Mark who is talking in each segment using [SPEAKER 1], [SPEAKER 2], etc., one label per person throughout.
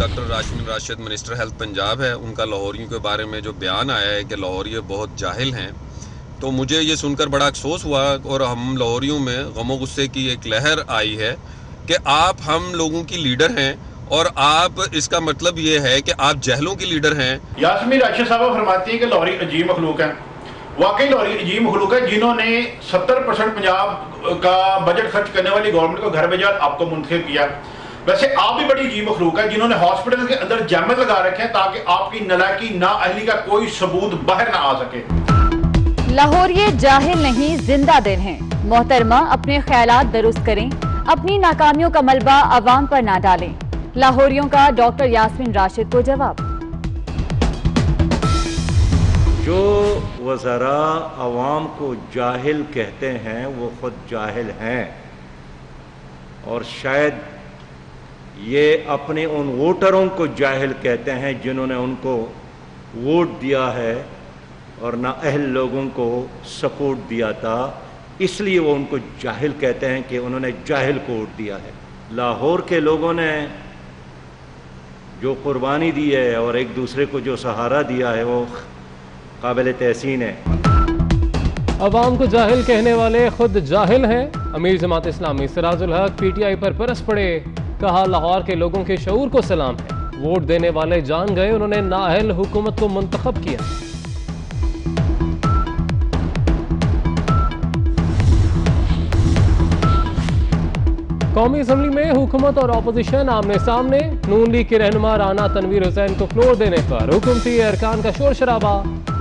[SPEAKER 1] Doctor Yasmeen Rashid minister health Punjab है, उनका लाहौरियों के बारे में जो बयान आया है कि लाहौरी बहुत जाहिल हैं, तो मुझे ये सुनकर बड़ा अफसोस हुआ और हम लाहौरियों में गमो गुस्से की एक लहर आई है कि आप हम लोगों की लीडर हैं और आप इसका मतलब ये है कि आप जहलों की लीडर हैं।
[SPEAKER 2] यास्मीन राशिद साहब फरमाती हैं कि लाहौरी अजीब मखलूक है। वाकई लाहौरी अजीब मखलूक है, जिन्होंने 70% पंजाब का बजट खर्च करने वाली गवर्नमेंट को घर भेजा, आपको मुंतखब किया। वैसे आप भी बड़ी अजीब मखलूक है, जिन्होंने हॉस्पिटल के अंदर जैमत लगा रखे हैं ताकि आपकी नलायकी नाअहली का कोई सबूत बाहर ना आ सके।
[SPEAKER 3] लाहौरिये जाहिल नहीं, जिंदा दिल हैं। मोहतरमा अपने ख्यालात दुरुस्त करें, अपनी नाकामियों का मलबा अवाम पर ना डालें। लाहौरियों का डॉक्टर यास्मीन राशिद को जवाब।
[SPEAKER 4] जो वज़रा अवाम को जाहिल कहते हैं वो खुद जाहिल हैं और शायद ये अपने उन वोटरों को जाहिल कहते हैं जिन्होंने उनको वोट दिया है और नाअहल लोगों को सपोर्ट दिया था, इसलिए वो उनको जाहिल कहते हैं कि उन्होंने जाहिल को वोट दिया है। लाहौर के लोगों ने जो कुर्बानी दी है और एक दूसरे को जो सहारा दिया है वो काबिल तहसीन है।
[SPEAKER 5] अवाम को जाहिल कहने वाले खुद जाहिल हैं। अमीर जमात इस्लामी सिराजुल हक पीटीआई पर बरस पड़े, कहा लाहौर के लोगों के शऊर को सलाम है, वोट देने वाले जान गए उन्होंने नाअहल हुकूमत को मुंतखब किया। कौमी असम्बली में हुकूमत और अपोजिशन आमने सामने, नून लीग के रहनुमा राना तनवीर हुसैन को फ्लोर देने पर हुकूमती अरकान का शोर शराबा,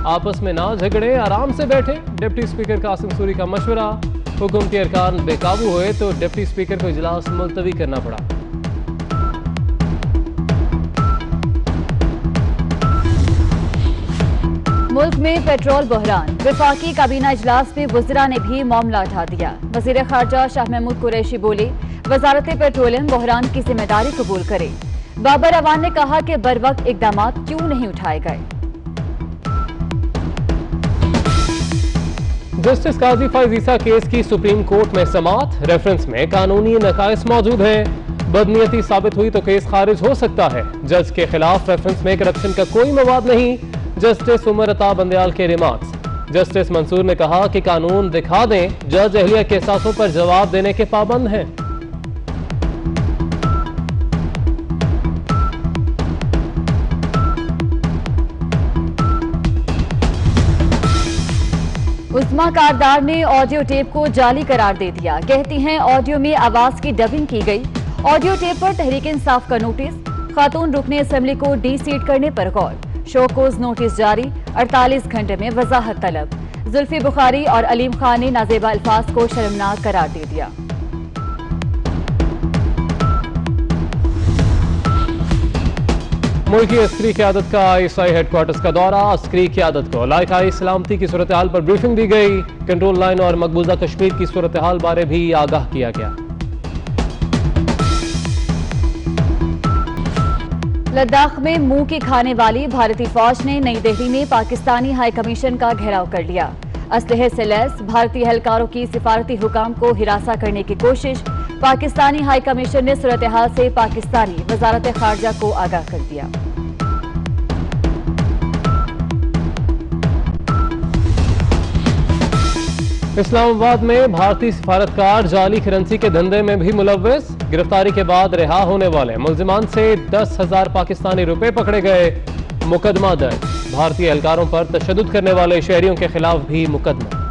[SPEAKER 5] आपस में ना झगड़े आराम से बैठे। डिप्टी स्पीकर कासिम सूरी का मशवरा, हुकूमती अरकान बेकाबू हुए तो डिप्टी स्पीकर को इजलास मुलतवी करना पड़ा।
[SPEAKER 3] मुल्क में पेट्रोल बहरान, विफाकी काबीना इजलास में वज़रा ने भी मामला उठा दिया। वज़ीर ख़ारजा शाह महमूद कुरैशी बोले, वज़ारत पेट्रोलियम बहरान की जिम्मेदारी कबूल करे। बाबर अवान ने कहा कि बर वक्त इकदाम क्यों नहीं उठाए गए।
[SPEAKER 5] जस्टिस काजी फैज ईसा केस की सुप्रीम कोर्ट में समाअत, रेफरेंस में कानूनी नकाइस मौजूद हैं, बदनीयती साबित हुई तो केस खारिज हो सकता है। जज के खिलाफ रेफरेंस में करप्शन का कोई मवाद नहीं, जस्टिस उमर अता बंदयाल के रिमार्क्स। जस्टिस मंसूर ने कहा कि कानून दिखा दें, जज अहलिया के एहसासों पर जवाब देने के पाबंद हैं।
[SPEAKER 3] उस्मा कारदार ने ऑडियो टेप को जाली करार दे दिया, कहती हैं ऑडियो में आवाज की डबिंग की गई। ऑडियो टेप पर तहरीक इंसाफ का नोटिस, खातून रुकने असेंबली को डी सीट करने पर गौर, शोकोज नोटिस जारी, 48 घंटे में वजाहत तलब। जुल्फी बुखारी और अलीम खान ने नाजेबा अल्फाज को शर्मनाक करार दे दिया।
[SPEAKER 5] मुल्की अस्करी क़यादत का ISI हेडक्वार्टर्स का दौरा, अस्करी क़यादत को इलाकाई सलामती की सूरत हाल पर ब्रीफिंग दी गई। कंट्रोल लाइन और मकबूजा कश्मीर की सूरत हाल बारे भी आगाह किया गया।
[SPEAKER 3] लद्दाख में मुंह की खाने वाली भारतीय फौज ने नई दिल्ली में पाकिस्तानी हाई कमीशन का घेराव कर लिया। असलहे से लैस भारतीय एहलकारों की सिफारती हुकाम को हिरासा करने की कोशिश, पाकिस्तानी हाई कमीशन ने सूरत हाल से पाकिस्तानी वजारत खारजा को आगाह कर दिया।
[SPEAKER 5] इस्लामाबाद में भारतीय सिफारतकार जाली करेंसी के धंधे में भी मुलव्वस, गिरफ्तारी के बाद रिहा होने वाले मुलजिमान से 10,000 पाकिस्तानी रुपए पकड़े गए। मुकदमा दर्ज, भारतीय एहलकारों पर तशद्दुद करने वाले शहरियों के खिलाफ भी मुकदमा।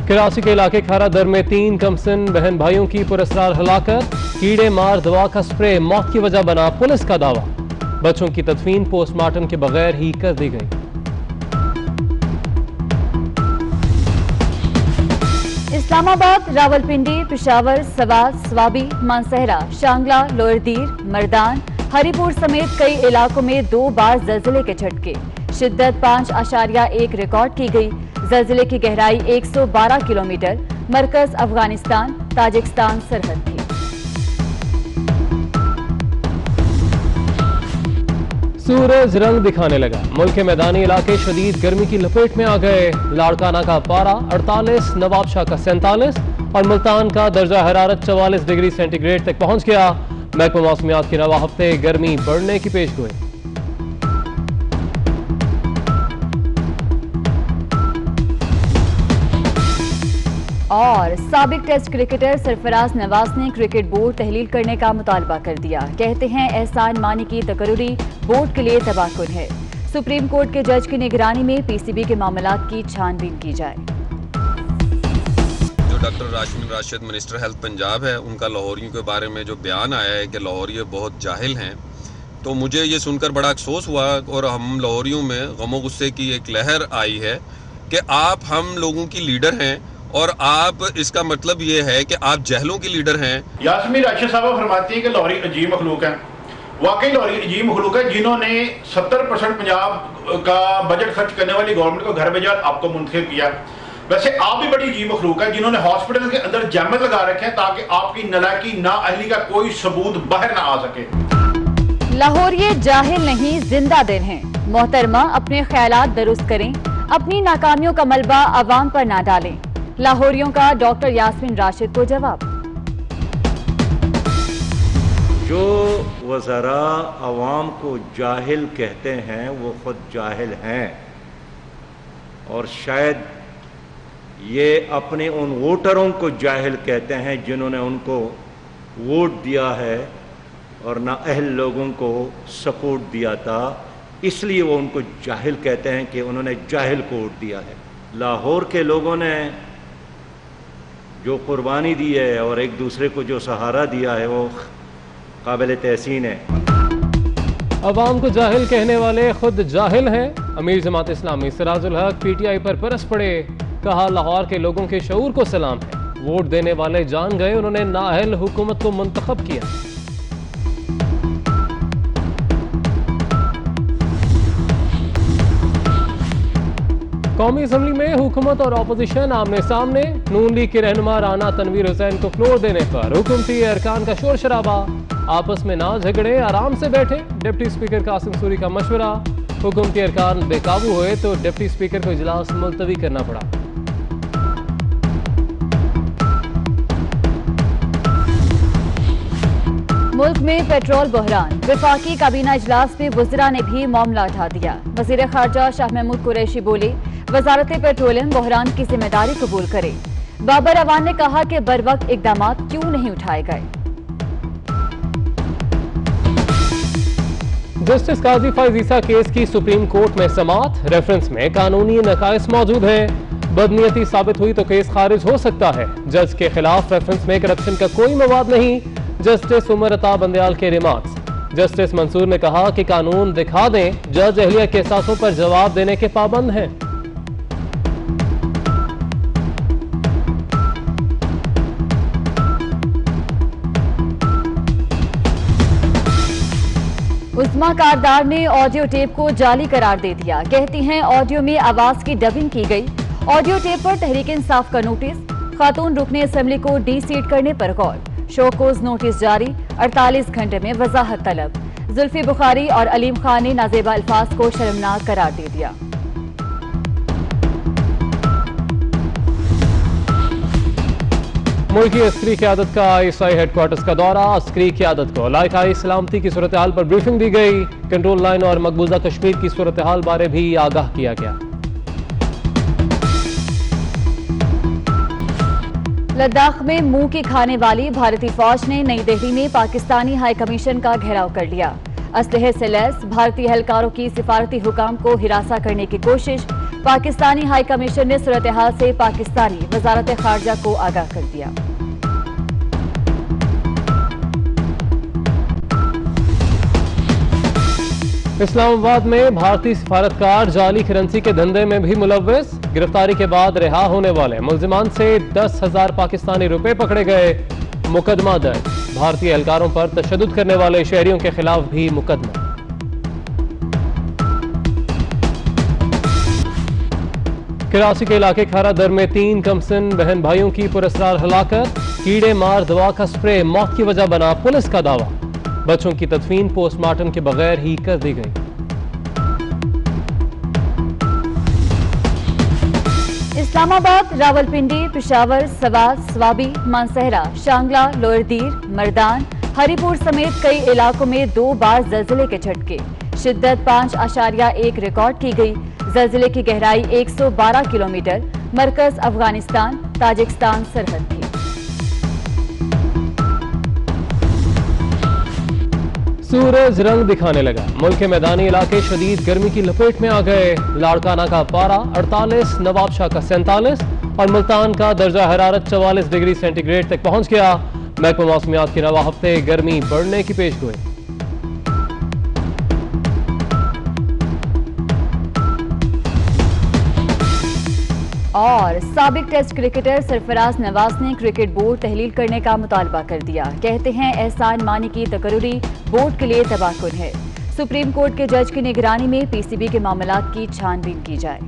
[SPEAKER 5] कराची के इलाके खारा दर में 3 कमसिन बहन भाइयों की पुरस्कार हलाकत, कीड़े मार दवा का स्प्रे मौत की वजह बना पुलिस का दावा। बच्चों की तदफीन पोस्टमार्टम के बगैर ही कर दी गई।
[SPEAKER 3] इस्लामाबाद, रावलपिंडी, पेशावर, सवात, स्वाबी, मानसहरा, शांगला, लोअर दीर, मर्दान, हरिपुर समेत कई इलाकों में 2 बार जल्जले के झटके, शिद्दत 5.1 रिकॉर्ड की गई। जल्जले की गहराई 112 किलोमीटर, मरकज अफगानिस्तान ताजिकिस्तान सरहद थी।
[SPEAKER 5] सूरज रंग दिखाने लगा, मुल्क के मैदानी इलाके शदीद गर्मी की लपेट में आ गए। लाड़काना का पारा 48, नवाबशाह का 47 और मुल्तान का दर्जा हरारत 44 डिग्री सेंटीग्रेड तक पहुंच गया। महकमा मौसमियात की रवा हफ्ते गर्मी बढ़ने की पेशगोई।
[SPEAKER 3] और साबिक टेस्ट क्रिकेटर सरफराज नवाज ने क्रिकेट बोर्ड तहलील करने का मुतालबा कर दिया। कहते हैं एहसान मानी की तकर्री बोर्ड के लिए तबाहकुन है। सुप्रीम कोर्ट के जज की निगरानी में पीसीबी के मामलात की छानबीन की जाए।
[SPEAKER 1] जो doctor Rashid minister health Punjab है, उनका लाहौरियों के बारे में जो बयान आया है कि लाहौरी बहुत जाहिल हैं, तो मुझे ये सुनकर बड़ा अफसोस हुआ। और हम लाहौरियों में गमो गुस्से की एक लहर आई है कि आप हम लोगों की लीडर हैं और आप, इसका मतलब ये है कि आप जहलों की लीडर हैं।
[SPEAKER 2] यास्मीन राशिद साहब फरमाती हैं कि लाहौरी अजीब मखलूक हैं। वाकई लाहौरी अजीब मखलूक है, जिन्होंने 70% पंजाब का बजट खर्च करने वाली गवर्नमेंट को घर भेजा, आपको मुंतखब किया। वैसे आप भी बड़ी अजीब मखलूक है, जिन्होंने हॉस्पिटल के अंदर जैमत लगा रखे हैं ताकि आपकी नलायकी नाअहली का कोई सबूत बाहर ना आ सके।
[SPEAKER 3] लाहौरिये जाहिल नहीं, जिंदा दिल हैं। मोहतरमा, अपने ख्यालात दुरुस्त करें, अपनी नाकामियों का मलबा अवाम पर ना डालें। लाहौरियों का डॉक्टर यास्मीन राशिद को जवाब।
[SPEAKER 4] जो वज़रा अवाम को जाहिल कहते हैं वो खुद जाहिल हैं, और शायद ये अपने उन वोटरों को जाहिल कहते हैं जिन्होंने उनको वोट दिया है और नाअहल लोगों को सपोर्ट दिया था, इसलिए वो उनको जाहिल कहते हैं कि उन्होंने जाहिल को वोट दिया है। लाहौर के लोगों ने जो कुर्बानी दी है और एक दूसरे को जो सहारा दिया है वो काबिल तहसीन है।
[SPEAKER 5] अवाम को जाहिल कहने वाले खुद जाहिल हैं। अमीर जमात इस्लामी सिराजुल हक पीटीआई पर बरस पड़े। कहा, लाहौर के लोगों के शऊर को सलाम है। वोट देने वाले जान गए उन्होंने नाअहल हुकूमत को मुंतखब किया। कौमी असम्बली में हुकूमत और अपोजिशन आमने सामने। नून लीग के रहनुमा राना तनवीर हुसैन को फ्लोर देने पर हुकूमती अरकान का शोर शराबा। आपस में ना झगड़े, आराम से बैठे। डिप्टी स्पीकर कासिम सूरी का मशवरा। हुकूमती अरकान बेकाबू हुए तो डिप्टी स्पीकर को इजलास मुलतवी करना पड़ा।
[SPEAKER 3] मुल्क में पेट्रोल बहरान। वफाकी काबीना इजलास में वज़रा ने भी मामला उठा दिया। वज़ीर खारजा शाह महमूद कुरैशी बोले, वजारत पेट्रोलियम बहरान की जिम्मेदारी कबूल करे। बाबर अवान ने कहा कि बर वक्त इकदाम क्यों नहीं उठाए गए।
[SPEAKER 5] जस्टिस काजी फैज ईसा केस की सुप्रीम कोर्ट में समात। रेफरेंस में कानूनी नकाइस मौजूद हैं। बदनीयती साबित हुई तो केस खारिज हो सकता है। जज के खिलाफ रेफरेंस में करप्शन का कोई मवाद नहीं। जस्टिस उमर अता बंदयाल के रिमार्क्स। जस्टिस मंसूर ने कहा कि कानून दिखा दें, जज अहलिया के एहसासों पर जवाब देने के पाबंद हैं।
[SPEAKER 3] उस्मा कारदार ने ऑडियो टेप को जाली करार दे दिया। कहती हैं ऑडियो में आवाज की डबिंग की गई। ऑडियो टेप पर तहरीक इंसाफ का नोटिस। खातून रुकने असेंबली को डी-सीट करने पर गौर। शोकोज नोटिस जारी। 48 घंटे में वजाहत तलब। जुल्फी बुखारी और अलीम खान ने नाजेबा अल्फाज को शर्मनाक करार दे दिया।
[SPEAKER 5] मुल्की अस्करी क़यादत का ISI हेडक्वार्टर्स का दौरा। अस्करी क़यादत को इलाकाई सलामती की सूरत हाल पर ब्रीफिंग दी गई। कंट्रोल लाइन और मकबूजा कश्मीर की सूरत हाल बारे भी आगाह किया गया।
[SPEAKER 3] लद्दाख में मुंह की खाने वाली भारतीय फौज ने नई दिल्ली में पाकिस्तानी हाई कमीशन का घेराव कर लिया। असलहे से लैस भारतीय एहलकारों की सिफारती हुकाम को हिरासा करने की कोशिश। पाकिस्तानी हाई कमीशन ने सूरत हाल से पाकिस्तानी वजारत खारजा को आगाह कर दिया।
[SPEAKER 5] इस्लामाबाद में भारतीय सिफारतकार जाली करेंसी के धंधे में भी मुलव्वस। गिरफ्तारी के बाद रिहा होने वाले मुल्जिमान से 10,000 पाकिस्तानी रुपए पकड़े गए। मुकदमा दर्ज। भारतीय एहलकारों पर तशद्दुद करने वाले शहरियों के खिलाफ भी मुकदमा। कराची के इलाके खारा दर में 3 कमसिन बहन भाइयों की पुरस्कार हलाकत। कीड़े मार दवा का स्प्रे मौत की वजह बना पुलिस का दावा। बच्चों की तदफीन पोस्टमार्टम के बगैर ही कर दी गई।
[SPEAKER 3] इस्लामाबाद, रावलपिंडी, पेशावर, सवात, स्वाबी, मानसहरा, शांगला, लोअर दीर, मर्दान, हरिपुर समेत कई इलाकों में 2 बार जल्जले के झटके। शिद्दत 5.1 रिकॉर्ड की गई। जल्जले की गहराई 112 किलोमीटर। मरकज अफगानिस्तान ताजिकिस्तान सरहद थी।
[SPEAKER 5] सूरज रंग दिखाने लगा। मुल्क के मैदानी इलाके शदीद गर्मी की लपेट में आ गए। लाड़काना का पारा 48, नवाबशाह का 47 और मुल्तान का दर्जा हरारत 44 डिग्री सेंटीग्रेड तक पहुंच गया। महकमा मौसमियात की रवा हफ्ते गर्मी बढ़ने की पेशगोई।
[SPEAKER 3] और साबिक टेस्ट क्रिकेटर सरफराज नवाज ने क्रिकेट बोर्ड तहलील करने का मुतालबा कर दिया। कहते हैं एहसान मानी की तकर्री बोर्ड के लिए तबाहकुन है। सुप्रीम कोर्ट के जज की निगरानी में पीसीबी के मामलात की छानबीन की जाए।